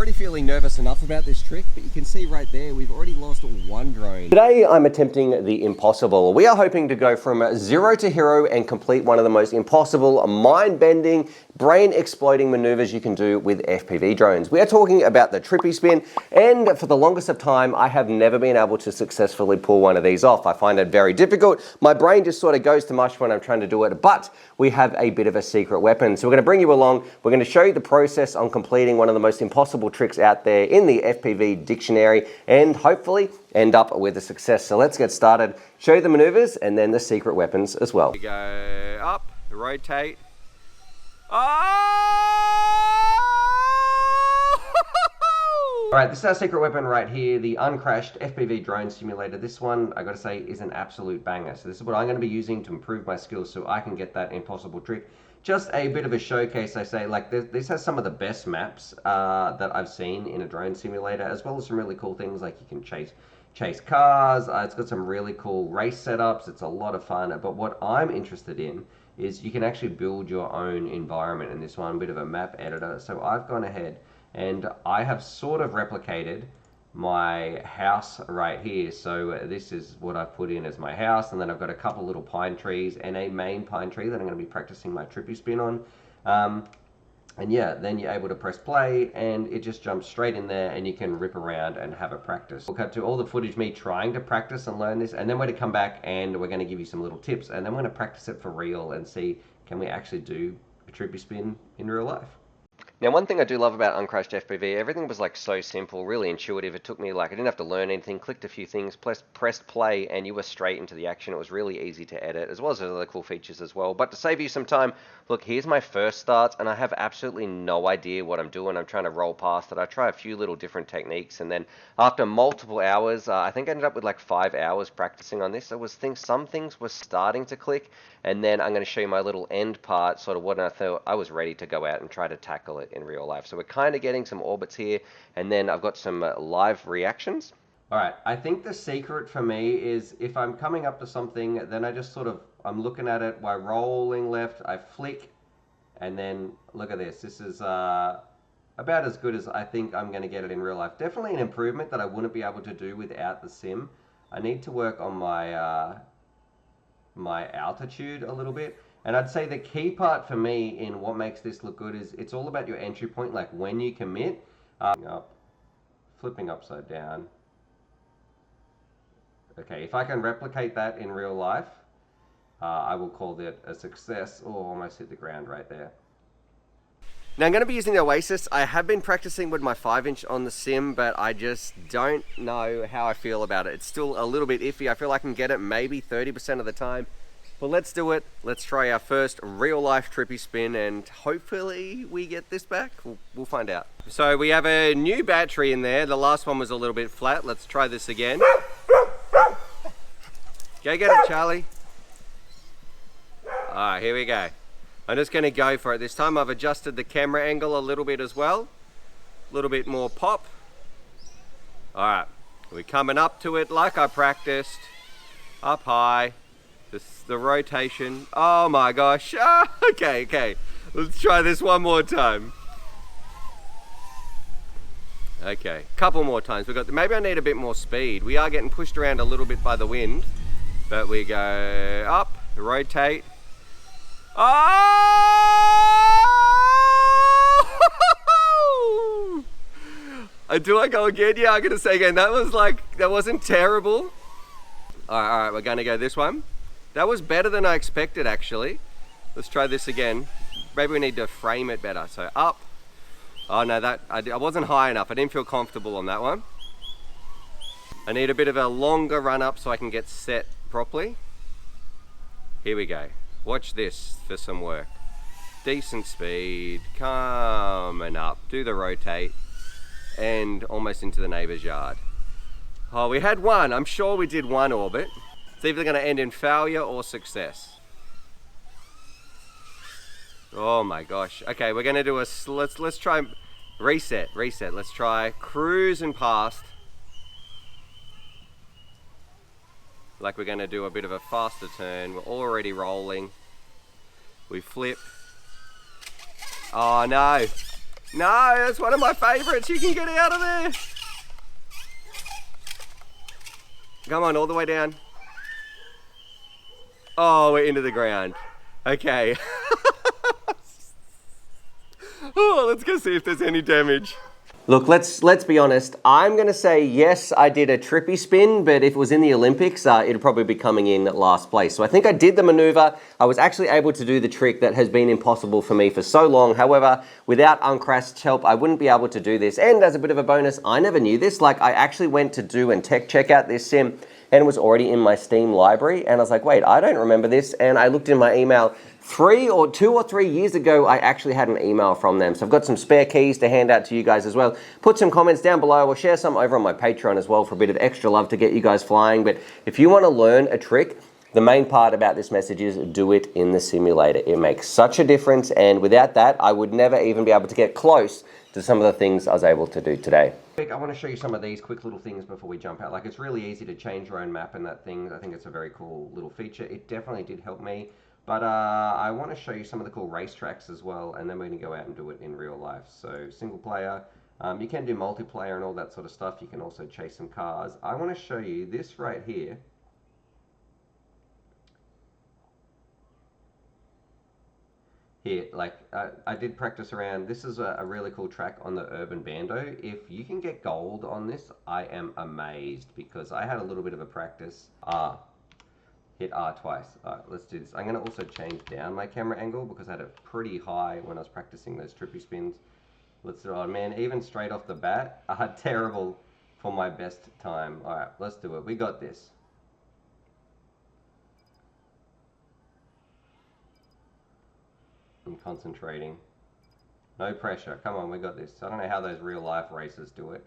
already feeling nervous enough about this trick, but you can see right there, we've already lost one drone. Today, I'm attempting the impossible. We are hoping to go from zero to hero and complete one of the most impossible, mind-bending, brain-exploding maneuvers you can do with FPV drones. We are talking about the trippy spin, and for the longest of time, I have never been able to successfully pull one of these off. I find it very difficult. My brain just sort of goes to mush when I'm trying to do it, but we have a bit of a secret weapon. So we're gonna bring you along. We're gonna show you the process on completing one of the most impossible tricks out there in the FPV dictionary, and hopefully end up with a success. So let's get started, show you the maneuvers, and then the secret weapons as well. We go up, rotate. All right, this is our secret weapon right here, the Uncashed FPV drone simulator. This one, I gotta say, is an absolute banger. So this is what I'm gonna be using to improve my skills so I can get that impossible trick. Just a bit of a showcase, I say. Like, this has some of the best maps that I've seen in a drone simulator, as well as some really cool things like you can chase cars. It's got some really cool race setups. It's a lot of fun. But what I'm interested in is you can actually build your own environment in this one, a bit of a map editor. So I've gone ahead and I have sort of replicated my house right here. So this is what I've put in as my house, and then I've got a couple little pine trees and a main pine tree that I'm going to be practicing my trippy spin on. And yeah, then you're able to press play and it just jumps straight in there and you can rip around and have a practice. We'll cut to all the footage me trying to practice and learn this, and then we're going to come back and we're going to give you some little tips, and then we're going to practice it for real and see, can we actually do a trippy spin in real life. Now, one thing I do love about Uncashed FPV, everything was like so simple, really intuitive. It took me like, I didn't have to learn anything, clicked a few things, pressed play, and you were straight into the action. It was really easy to edit, as well as other cool features as well. But to save you some time, look, here's my first start, and I have absolutely no idea what I'm doing. I'm trying to roll past it. I try a few little different techniques, and then after multiple hours, I think I ended up with like 5 hours practicing on this. Some things were starting to click, and then I'm going to show you my little end part, sort of what I thought I was ready to go out and try to tackle it in real life. So we're kind of getting some orbits here, and then I've got some live reactions. All right, I think the secret for me is if I'm coming up to something, then I just sort of, I'm looking at it while rolling left, I flick, and then look at this. This is about as good as I think I'm going to get it in real life. Definitely an improvement that I wouldn't be able to do without the sim. I need to work on my my altitude a little bit. And I'd say the key part for me in what makes this look good is it's all about your entry point, like when you commit, flipping upside down. Okay, if I can replicate that in real life, I will call that a success. Oh, almost hit the ground right there. Now I'm going to be using the Oasis. I have been practicing with my 5-inch on the sim, but I just don't know how I feel about it. It's still a little bit iffy. I feel I can get it maybe 30% of the time. Well, let's do it. Let's try our first real life trippy spin, and hopefully we get this back. We'll find out. So we have a new battery in there. The last one was a little bit flat. Let's try this again. Go get it, Charlie. All right, here we go. I'm just going to go for it. This time I've adjusted the camera angle a little bit as well. A little bit more pop. All right, we're coming up to it like I practiced. Up high. The rotation. Oh my gosh. Okay. Let's try this one more time. Okay, couple more times. Maybe I need a bit more speed. We are getting pushed around a little bit by the wind, but we go up, rotate. Oh! Do I go again? Yeah, I'm gonna say again. That wasn't terrible. All right, we're gonna go this one. That was better than I expected, actually. Let's try this again. Maybe we need to frame it better. So up. Oh no, I wasn't high enough. I didn't feel comfortable on that one. I need a bit of a longer run up so I can get set properly. Here we go. Watch this for some work. Decent speed, coming up, do the rotate, and almost into the neighbor's yard. Oh, we had one. I'm sure we did one orbit. It's either going to end in failure or success. Oh my gosh. Okay, we're going to do let's try reset. Let's try cruising past. Like we're going to do a bit of a faster turn. We're already rolling. We flip. Oh no. No, that's one of my favorites. You can get out of there. Come on, all the way down. Oh, we're into the ground. Okay. Oh, let's go see if there's any damage. Look, let's be honest. I'm going to say yes, I did a trippy spin, but if it was in the Olympics, it'd probably be coming in last place. So I think I did the maneuver. I was actually able to do the trick that has been impossible for me for so long. However, without Uncashed's help, I wouldn't be able to do this. And as a bit of a bonus, I never knew this. Like, I actually went to do and tech check out this sim, and it was already in my Steam library. And I was like, wait, I don't remember this. And I looked in my email. 2 or 3 years ago, I actually had an email from them. So I've got some spare keys to hand out to you guys as well. Put some comments down below. I'll share some over on my Patreon as well for a bit of extra love to get you guys flying. But if you want to learn a trick, the main part about this message is do it in the simulator. It makes such a difference. And without that, I would never even be able to get close to some of the things I was able to do today. I want to show you some of these quick little things before we jump out. Like, it's really easy to change your own map and that thing. I think it's a very cool little feature. It definitely did help me. But I want to show you some of the cool racetracks as well, and then we're going to go out and do it in real life. So single player, you can do multiplayer and all that sort of stuff. You can also chase some cars. I want to show you this right here. Here, like, I did practice around. This is a really cool track on the Urban Bando. If you can get gold on this, I am amazed, because I had a little bit of a practice. Hit R twice. All right, let's do this. I'm going to also change down my camera angle because I had it pretty high when I was practicing those trippy spins. Let's do it. Oh man, even straight off the bat, terrible for my best time. All right, let's do it. We got this. I'm concentrating. No pressure. Come on, we got this. I don't know how those real life racers do it.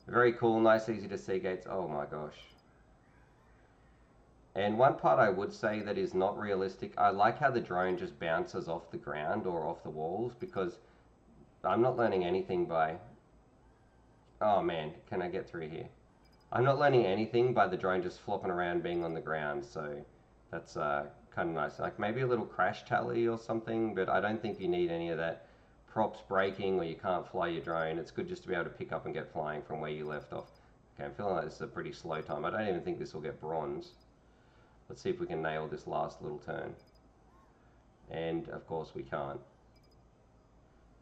Very cool, nice, easy to see gates. Oh my gosh. And one part I would say that is not realistic, I like how the drone just bounces off the ground or off the walls, because I'm not learning anything by... Oh man, can I get through here? I'm not learning anything by the drone just flopping around being on the ground, so that's kind of nice. Like maybe a little crash tally or something, but I don't think you need any of that props breaking or you can't fly your drone. It's good just to be able to pick up and get flying from where you left off. Okay, I'm feeling like this is a pretty slow time. I don't even think this will get bronze. Let's see if we can nail this last little turn. And of course we can't.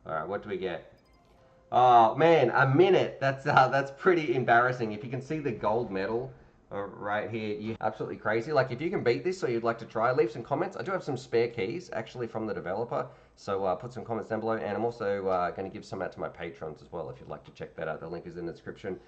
Alright, what do we get? Oh man, a minute. That's pretty embarrassing. If you can see the gold medal right here, you're absolutely crazy. Like, if you can beat this or you'd like to try, leave some comments. I do have some spare keys actually from the developer, so put some comments down below. And I'm also going to give some out to my patrons as well if you'd like to check that out. The link is in the description.